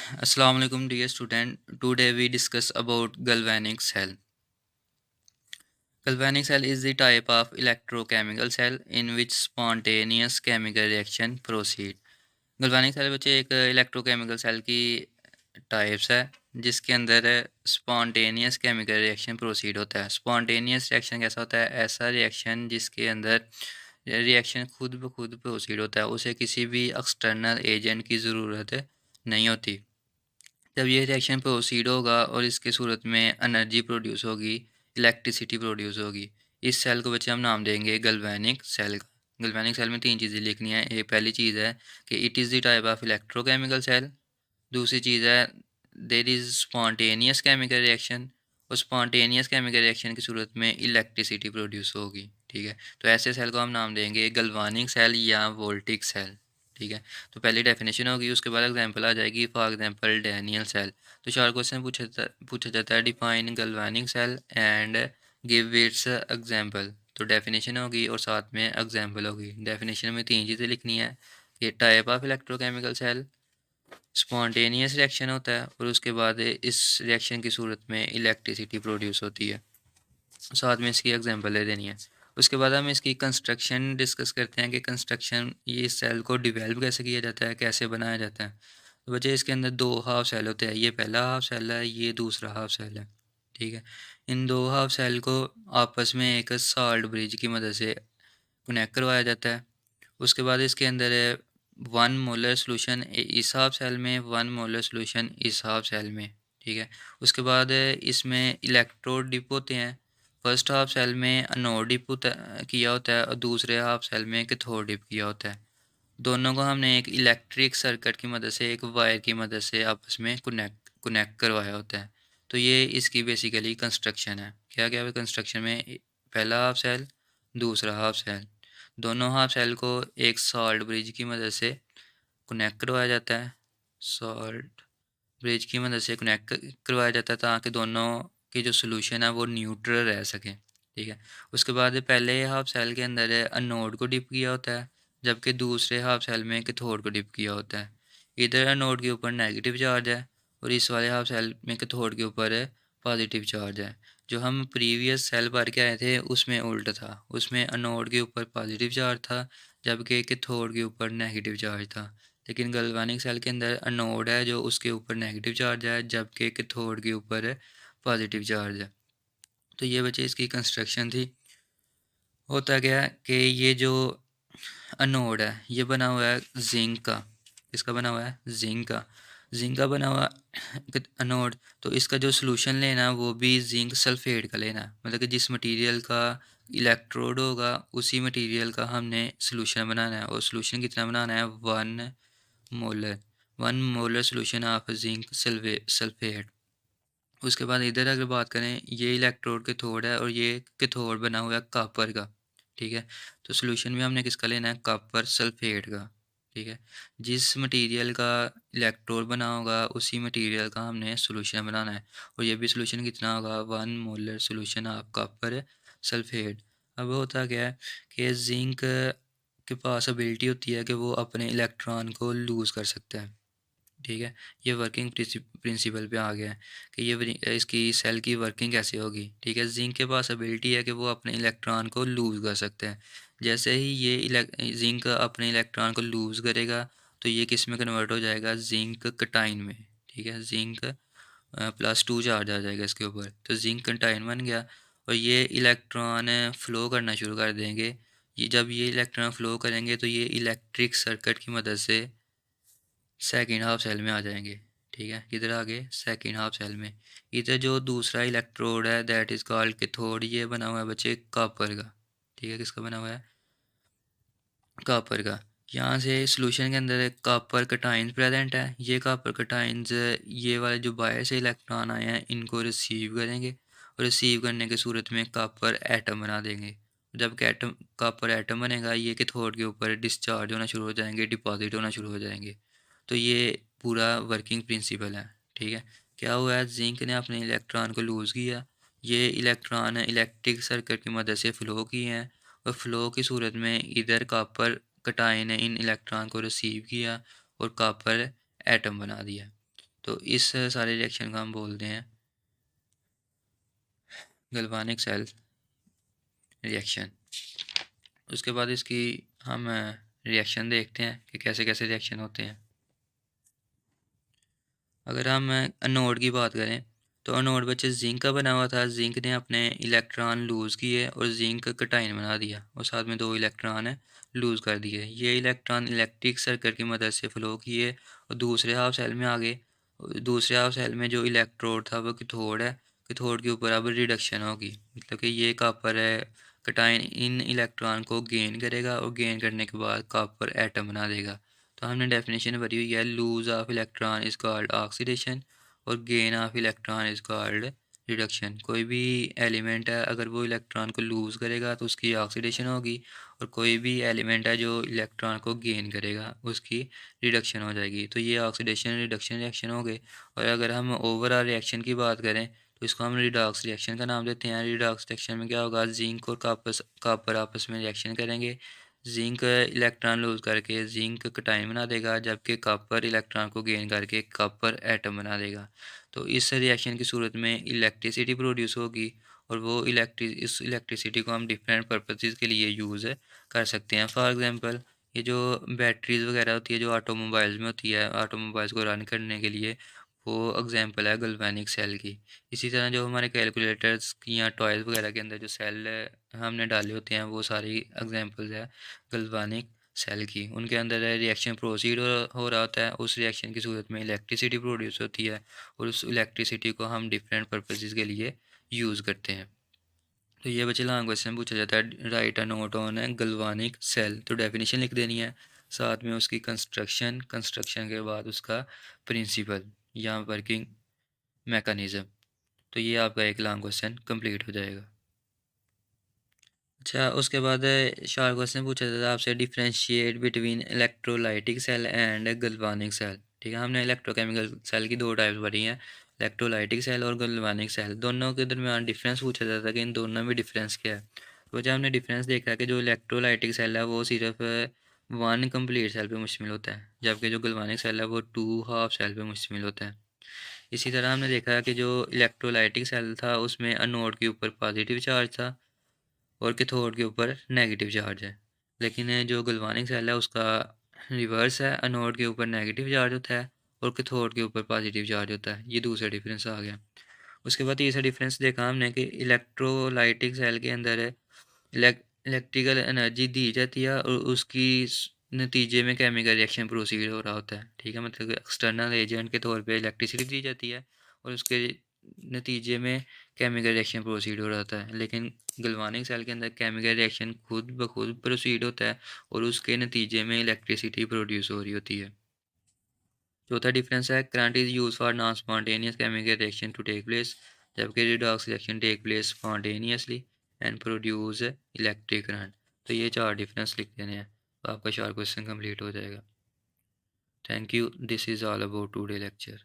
Assalamu alaikum dear student. Today we discuss about galvanic cell. Galvanic cell is the type of electrochemical cell in which spontaneous chemical reaction proceed. galvanic cell बच्चे एक electrochemical cell की types है जिसके अंदर spontaneous chemical reaction proceed होता है. Spontaneous reaction कैसा होता है? ऐसा reaction जिसके अंदर रिएक्शन खुद ब खुद प्रोसीड होता है, उसे किसी भी एक्सटर्नल एजेंट की ज़रूरत नहीं होती. जब ये रिएक्शन प्रोसीड होगा और इसके सूरत में एनर्जी प्रोड्यूस होगी, इलेक्ट्रिसिटी प्रोड्यूस होगी. इस सेल को बच्चे हम नाम देंगे गल्वेनिक सेल का. गल्वेनिक सेल में 3 चीज़ें लिखनी है. एक पहली चीज़ है कि it is the type of electrochemical cell. दूसरी चीज़ है there is spontaneous chemical reaction, और स्पॉन्टेनियस केमिकल रिएक्शन की सूरत में इलेक्ट्रिसिटी प्रोड्यूस होगी. ठीक है, तो ऐसे सेल को हम नाम देंगे गल्वानिक सेल या वोल्टिक सेल. ठीक है, तो पहली डेफिनेशन होगी, उसके बाद एग्जांपल आ जाएगी. For example Daniell cell. तो 4 क्वेश्चन पूछा जाता है. Define galvanic cell and give its example. तो डेफिनेशन होगी और साथ में एग्जांपल होगी. डेफिनेशन में 3 चीज़ें लिखनी है. ये type of electrochemical cell, spontaneous reaction होता है, और उसके बाद इस रिएक्शन की सूरत में इलेक्ट्रिसिटी प्रोड्यूस होती है. साथ में इसकी एग्जांपल ले देनी है. उसके बाद हम इसकी कंस्ट्रक्शन डिस्कस करते हैं कि कंस्ट्रक्शन ये इस सेल को डिवेल्प कैसे किया जाता है, कैसे बनाया जाता है. तो बच्चे इसके अंदर 2 हाफ सेल होते हैं. ये पहला हाफ सेल है, ये दूसरा हाफ सेल है. ठीक है, इन 2 हाफ सेल को आपस में एक सॉल्ट ब्रिज की मदद से कनेक्ट करवाया जाता है. उसके बाद इसके अंदर 1 मोलर सोल्यूशन इस हाफ सेल में, 1 मोलर सोल्यूशन इस हाफ सेल में. ठीक है, उसके बाद इसमें इलेक्ट्रोड डिप होते हैं. फर्स्ट हाफ सेल में एनोड डिप किया होता है और दूसरे हाफ सेल में कैथोड डिप किया होता है. दोनों को हमने एक इलेक्ट्रिक सर्किट की मदद से, एक वायर की मदद से आपस में कनेक्ट करवाया होता है. तो ये इसकी बेसिकली कंस्ट्रक्शन है. क्या क्या है कंस्ट्रक्शन में? पहला हाफ सेल, दूसरा हाफ सेल, दोनों हाफ सेल को एक सॉल्ट ब्रिज की मदद से कनेक्ट करवाया जाता है. सॉल्ट ब्रिज की मदद से कनेक्ट करवाया जाता है ताकि दोनों की जो सोल्यूशन है वो न्यूट्रल रह सके. ठीक है, उसके बाद पहले हाफ सेल के अंदर एनोड को डिप किया होता है, जबकि दूसरे हाफ सेल में कैथोड को डिप किया होता है. इधर एनोड के ऊपर नेगेटिव चार्ज है और इस वाले हाफ सेल में कैथोड के ऊपर पॉजिटिव चार्ज है. जो हम प्रीवियस सेल भर के आए थे उसमें उल्टा था. उसमें एनोड के ऊपर पॉजिटिव चार्ज था जबकि कैथोड के ऊपर नेगेटिव चार्ज था. लेकिन गल्वानिक सेल के अंदर एनोड है जो उसके ऊपर नेगेटिव चार्ज है, जबकि कैथोड के ऊपर पॉजिटिव चार्ज है. तो ये बच्चे इसकी कंस्ट्रक्शन थी. होता क्या है कि ये जो एनोड है ये बना हुआ है जिंक का. इसका बना हुआ है जिंक का बना हुआ एनोड. तो इसका जो सोल्यूशन लेना है वो भी जिंक सल्फेट का लेना है. मतलब कि जिस मटेरियल का इलेक्ट्रोड होगा उसी मटेरियल का हमने सोल्यूशन बनाना है. और सोल्यूशन कितना बनाना है? 1 molar. 1 molar solution of zinc sulphate. उसके बाद इधर अगर बात करें, ये इलेक्ट्रोड कैथोड है और ये कैथोड बना हुआ है कॉपर का. ठीक है, तो सोल्यूशन भी हमने किसका लेना है? कॉपर सल्फेट का. ठीक है, जिस मटेरियल का इलेक्ट्रोड बना होगा उसी मटेरियल का हमने सोल्यूशन बनाना है. और ये भी सोल्यूशन कितना होगा? 1 molar solution of copper sulphate. अब होता क्या है कि जिंक के पास एबिलिटी होती है कि वो अपने इलेक्ट्रॉन को लूज़ कर सकता है. ठीक है, ये वर्किंग प्रिंसिपल पे आ गया है कि इसकी सेल की वर्किंग कैसे होगी. ठीक है, जिंक के पास एबिलिटी है कि वो अपने इलेक्ट्रॉन को लूज़ कर सकते हैं. जैसे ही ये जिंक अपने इलेक्ट्रॉन को लूज़ करेगा तो ये किस में कन्वर्ट हो जाएगा? जिंक कटाइन में. ठीक है, जिंक +2 चार्ज आ जाएगा इसके ऊपर, तो जिंक कटाइन बन गया. और ये इलेक्ट्रॉन फ़्लो करना शुरू कर देंगे. ये जब ये इलेक्ट्रॉन फ़्लो करेंगे तो ये इलेक्ट्रिक सर्किट की मदद से सेकेंड हाफ सेल में आ जाएंगे. ठीक है, किधर आ गए? सेकेंड हाफ सेल में. इधर जो दूसरा इलेक्ट्रोड है दैट इज़ कॉल्ड कैथोड, ये बना हुआ है बच्चे कॉपर का. ठीक है, किसका बना हुआ है? कॉपर का. यहाँ से सॉल्यूशन के अंदर कॉपर कटाइंस प्रेजेंट है. ये कॉपर कटाइंस ये वाले जो बाहर से इलेक्ट्रॉन आए हैं इनको रिसीव करेंगे और रिसीव करने की सूरत में कॉपर एटम बना देंगे. जब एटम कॉपर एटम बनेगा ये कैथोड के ऊपर डिस्चार्ज होना शुरू हो जाएंगे, डिपॉजिट होना शुरू हो जाएंगे. तो ये पूरा वर्किंग प्रिंसिपल है. ठीक है, क्या हुआ है? जिंक ने अपने इलेक्ट्रॉन को लूज़ किया. ये इलेक्ट्रॉन इलेक्ट्रिक सर्किट की मदद से फ़्लो किए हैं और फ़्लो की सूरत में इधर कॉपर कटाइन ने इन इलेक्ट्रॉन को रिसीव किया और कॉपर एटम बना दिया. तो इस सारे रिएक्शन को हम बोलते हैं गल्वानिक सेल रिएक्शन। उसके बाद इसकी हम रिएक्शन देखते हैं कि कैसे कैसे रिएक्शन होते हैं। अगर हम एनोड की बात करें तो एनोड बच्चे जिंक का बना हुआ था। जिंक ने अपने इलेक्ट्रॉन लूज़ किए और जिंक कटाइन बना दिया और साथ में 2 इलेक्ट्रॉन है लूज़ कर दिए। ये इलेक्ट्रॉन इलेक्ट्रिक सर्किट की मदद से फ़्लो किए और दूसरे हाफ सेल में आ गए। दूसरे हाफ सेल में जो इलेक्ट्रोड था वो कैथोड है। कैथोड के ऊपर अब रिडक्शन होगी, मतलब कि ये कॉपर है कटाइन इन इलेक्ट्रॉन को गेन करेगा और गेन करने के बाद कॉपर एटम बना देगा। तो हमने डेफिनेशन भरी हुई है, lose of electron is called oxidation और gain of electron is called reduction. कोई भी एलिमेंट है अगर वो इलेक्ट्रॉन को लूज़ करेगा तो उसकी ऑक्सीडेशन होगी, और कोई भी एलिमेंट है जो इलेक्ट्रॉन को गेन करेगा उसकी रिडक्शन हो जाएगी। तो ये ऑक्सीडेशन रिडक्शन रिएक्शन हो गए। और अगर हम ओवरऑल रिएक्शन की बात करें तो इसको हम रिडॉक्स रिएक्शन का नाम देते हैं। रिडॉक्स रिएक्शन में क्या होगा, जिंक और कॉपर आपस में रिएक्शन करेंगे। जिंक इलेक्ट्रॉन लूज करके जिंक कटायन बना देगा, जबकि कॉपर इलेक्ट्रॉन को गेन करके कॉपर एटम बना देगा। तो इस रिएक्शन की सूरत में इलेक्ट्रिसिटी प्रोड्यूस होगी, और वो इस इलेक्ट्रिसिटी को हम डिफरेंट पर्पसेस के लिए यूज़ कर सकते हैं। फॉर एग्जांपल, ये जो बैटरीज वगैरह होती है जो ऑटोमोबाइल्स में होती है, ऑटोमोबाइल्स को रन करने के लिए, वो एग्जांपल है गल्वेनिक सेल की। इसी तरह जो हमारे कैलकुलेटर्स की या टॉयज़ वगैरह के अंदर जो सेल हमने डाले होते हैं वो सारी एग्जांपल्स है गल्वानिक सेल की। उनके अंदर रिएक्शन प्रोसीड हो रहा होता है, उस रिएक्शन की सूरत में इलेक्ट्रिसिटी प्रोड्यूस होती है, और उस इलेक्ट्रिसिटी को हम डिफरेंट पर्पसेस के लिए यूज़ करते हैं। तो ये बच्चे लॉन्ग क्वेश्चन पूछा जाता है, राइट अ नोट ऑन है गल्वानिक सेल। तो डेफिनेशन लिख देनी है, साथ में उसकी कंस्ट्रक्शन, कंस्ट्रक्शन के बाद उसका प्रिंसिपल या वर्किंग मैकेनिज़्म। तो ये आपका एक लॉन्ग क्वेश्चन कंप्लीट हो जाएगा। अच्छा, उसके बाद शॉर्ट क्वेश्चन पूछा जाता है आपसे, differentiate between electrolytic cell and galvanic cell. ठीक है, हमने इलेक्ट्रोकेमिकल सेल की 2 टाइप्स पढ़ी हैं, इलेक्ट्रोलाइटिक सेल और गल्वानिक सेल। दोनों के दरमियान डिफरेंस पूछा जाता है कि इन दोनों में डिफरेंस क्या है। तो जब हमने डिफरेंस देखा कि जो इलेक्ट्रोलाइटिक सेल है वो सिर्फ 1 कंप्लीट सेल पे मुश्तमिल होता है, जबकि जो गल्वानिक सेल है वो 2 हाफ सेल पे मुश्तमिल होता है। इसी तरह हमने देखा कि जो इलेक्ट्रोलाइटिक सेल था उसमें एनोड के ऊपर पॉजिटिव चार्ज था और कैथोड के ऊपर नेगेटिव चार्ज है। लेकिन जो गल्वानिक सेल है उसका रिवर्स है, एनोड के ऊपर नेगेटिव चार्ज होता है और कैथोड के ऊपर पॉजिटिव चार्ज होता है। ये दूसरा डिफरेंस आ गया। उसके बाद तीसरा डिफरेंस देखा हमने कि इलेक्ट्रोलाइटिक सेल के अंदर इलेक्ट्रिकल एनर्जी दी जाती है और उसकी नतीजे में केमिकल रिएक्शन प्रोसीड हो रहा होता है। ठीक है, मतलब एक्सटर्नल एजेंट के तौर पे इलेक्ट्रिसिटी दी जाती है और उसके नतीजे में केमिकल रिएक्शन प्रोसीड हो रहा होता है। लेकिन गल्वानिक सेल के अंदर केमिकल रिएक्शन खुद ब खुद प्रोसीड होता है और उसके नतीजे में इलेक्ट्रिसिटी प्रोड्यूस हो रही होती है। चौथा डिफरेंस है, current is use for non spontaneous chemical reaction to take place, जबकि redox reaction take place spontaneously and produce electric current. तो ये 4 डिफरेंस लिख देने हैं, तो आपका 4 क्वेश्चन कंप्लीट हो जाएगा। Thank you, this is all about today lecture.